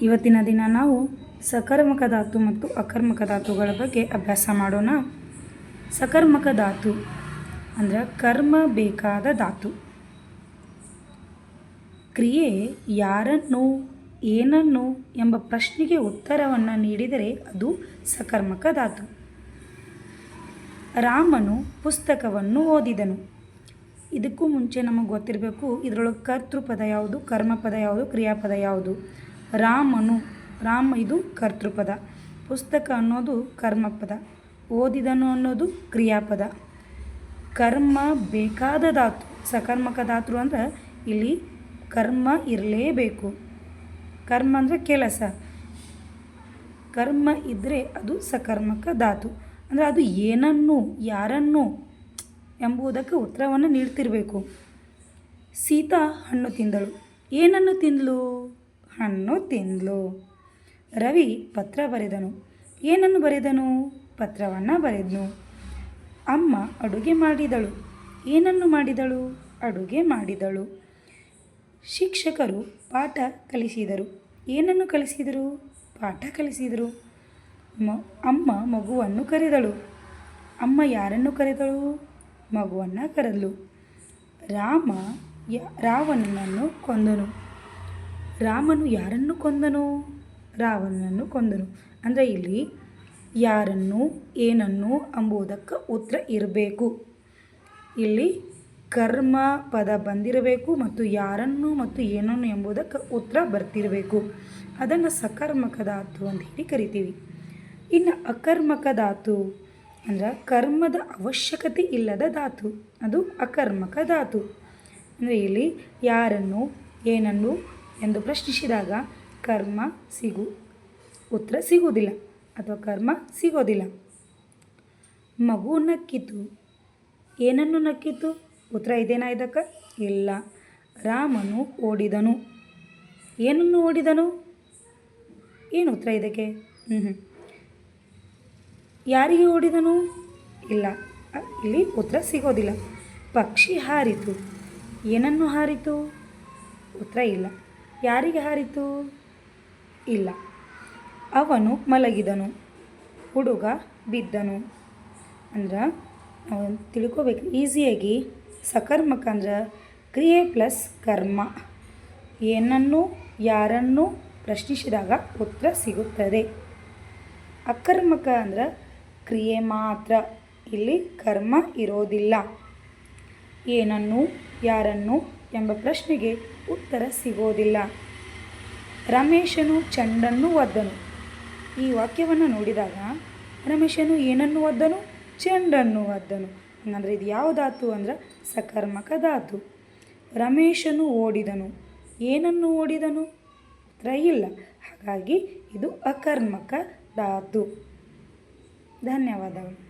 ಇವತ್ತಿನ ದಿನ ನಾವು ಸಕರ್ಮಕ ಧಾತು ಮತ್ತು ಅಕರ್ಮಕ ಧಾತುಗಳ ಬಗ್ಗೆ ಅಭ್ಯಾಸ ಮಾಡೋಣ. ಸಕರ್ಮಕ ಧಾತು ಅಂದರೆ ಕರ್ಮ ಬೇಕಾದ ಧಾತು. ಕ್ರಿಯೆ ಯಾರನ್ನು ಏನನ್ನು ಎಂಬ ಪ್ರಶ್ನೆಗೆ ಉತ್ತರವನ್ನು ನೀಡಿದರೆ ಅದು ಸಕರ್ಮಕ ಧಾತು. ರಾಮನು ಪುಸ್ತಕವನ್ನು ಓದಿದನು. ಇದಕ್ಕೂ ಮುಂಚೆ ನಮಗೆ ಗೊತ್ತಿರಬೇಕು ಇದರೊಳಗೆ ಕರ್ತೃಪದ ಯಾವುದು, ಕರ್ಮಪದ ಯಾವುದು, ಕ್ರಿಯಾಪದ ಯಾವುದು. ರಾಮ ಇದು ಕರ್ತೃಪದ, ಪುಸ್ತಕ ಅನ್ನೋದು ಕರ್ಮಪದ, ಓದಿದನು ಅನ್ನೋದು ಕ್ರಿಯಾಪದ. ಕರ್ಮ ಬೇಕಾದ ಧಾತು ಸಕರ್ಮಕ ಧಾತು ಅಂದರೆ ಇಲ್ಲಿ ಕರ್ಮ ಇರಲೇಬೇಕು. ಕರ್ಮ ಅಂದರೆ ಕೆಲಸ, ಕರ್ಮ ಇದ್ದರೆ ಅದು ಸಕರ್ಮಕ ಧಾತು. ಅಂದರೆ ಅದು ಏನನ್ನು ಯಾರನ್ನು ಎಂಬುದಕ್ಕೆ ಉತ್ತರವನ್ನು ನೀಡ್ತಿರಬೇಕು. ಸೀತಾ ಹಣ್ಣು ತಿಂದಳು. ಏನನ್ನು ತಿಂದಳು? ಹಣ್ಣು ತಿಂದಳು. ರವಿ ಪತ್ರ ಬರೆದನು. ಏನನ್ನು ಬರೆದನು? ಪತ್ರವನ್ನು ಬರೆದನು. ಅಮ್ಮ ಅಡುಗೆ ಮಾಡಿದಳು. ಏನನ್ನು ಮಾಡಿದಳು? ಅಡುಗೆ ಮಾಡಿದಳು. ಶಿಕ್ಷಕರು ಪಾಠ ಕಲಿಸಿದರು. ಏನನ್ನು ಕಲಿಸಿದರು? ಪಾಠ ಕಲಿಸಿದರು. ಅಮ್ಮ ಮಗುವನ್ನು ಕರೆದಳು. ಅಮ್ಮ ಯಾರನ್ನು ಕರೆದಳು? ಮಗುವನ್ನು ಕರೆದಳು. ರಾಮ ರಾವಣನನ್ನು ಕೊಂದನು. ರಾಮನು ಯಾರನ್ನು ಕೊಂದನು? ರಾವಣನನ್ನು ಕೊಂದನು. ಅಂದರೆ ಇಲ್ಲಿ ಯಾರನ್ನು ಏನನ್ನು ಎಂಬುದಕ್ಕೆ ಉತ್ತರ ಇರಬೇಕು. ಇಲ್ಲಿ ಕರ್ಮ ಪದ ಬಂದಿರಬೇಕು ಮತ್ತು ಯಾರನ್ನು ಮತ್ತು ಏನನ್ನು ಎಂಬುದಕ್ಕೆ ಉತ್ತರ ಬರ್ತಿರಬೇಕು. ಅದನ್ನು ಸಕರ್ಮಕ ಧಾತು ಅಂತ ಹೇಳಿ ಕರಿತೀವಿ. ಇನ್ನು ಅಕರ್ಮಕ ಧಾತು ಅಂದರೆ ಕರ್ಮದ ಅವಶ್ಯಕತೆ ಇಲ್ಲದ ಧಾತು, ಅದು ಅಕರ್ಮಕ ಧಾತು. ಅಂದರೆ ಇಲ್ಲಿ ಯಾರನ್ನು ಏನನ್ನು ಎಂದು ಪ್ರಶ್ನಿಸಿದಾಗ ಉತ್ತರ ಸಿಗುವುದಿಲ್ಲ ಅಥವಾ ಕರ್ಮ ಸಿಗೋದಿಲ್ಲ. ಮಗು ನಕ್ಕಿತು. ಏನನ್ನು ನಕ್ಕಿತು? ಉತ್ತರ ಇದೇನಾ ಇದಕ್ಕೆ? ಇಲ್ಲ. ರಾಮನು ಓಡಿದನು. ಏನನ್ನು ಓಡಿದನು? ಏನು ಉತ್ತರ ಇದಕ್ಕೆ? ಯಾರಿಗೆ ಓಡಿದನು? ಇಲ್ಲ, ಇಲ್ಲಿ ಉತ್ತರ ಸಿಗೋದಿಲ್ಲ. ಪಕ್ಷಿ ಹಾರಿತು. ಏನನ್ನು ಹಾರಿತು? ಉತ್ತರ ಇಲ್ಲ. ಯಾರಿಗೆ ಹಾರಿತು? ಇಲ್ಲ. ಅವನು ಮಲಗಿದನು. ಹುಡುಗ ಬಿದ್ದನು. ಅಂದ್ರೆ ನಾವು ತಿಳ್ಕೊಬೇಕು ಈಸಿಯಾಗಿ. ಸಕರ್ಮಕ ಅಂದ್ರೆ ಕ್ರಿಯೆ ಪ್ಲಸ್ ಕರ್ಮ. ಏನನ್ನು ಯಾರನ್ನು ಪ್ರಶ್ನಿಸಿದಾಗ ಉತ್ತರ ಸಿಗುತ್ತದೆ. ಅಕರ್ಮಕ ಅಂದ್ರೆ ಕ್ರಿಯೆ ಮಾತ್ರ, ಇಲ್ಲಿ ಕರ್ಮ ಇರೋದಿಲ್ಲ. ಏನನ್ನು ಯಾರನ್ನು ಎಂಬ ಪ್ರಶ್ನೆಗೆ ಉತ್ತರ ಸಿಗೋದಿಲ್ಲ. ರಮೇಶನು ಚೆಂಡನ್ನು ಒದ್ದನು. ಈ ವಾಕ್ಯವನ್ನು ನೋಡಿದಾಗ ರಮೇಶನು ಏನನ್ನು ಒದ್ದನು? ಚೆಂಡನ್ನು ಒದ್ದನು. ಹಂಗಂದ್ರೆ ಇದು ಯಾವ ಧಾತು ಅಂದ್ರೆ ಸಕರ್ಮಕ ಧಾತು. ರಮೇಶನು ಓಡಿದನು. ಏನನ್ನು ಓಡಿದನು? ಉತ್ತರ ಇಲ್ಲ. ಹಾಗಾಗಿ ಇದು ಅಕರ್ಮಕ ಧಾತು. ಧನ್ಯವಾದಗಳು.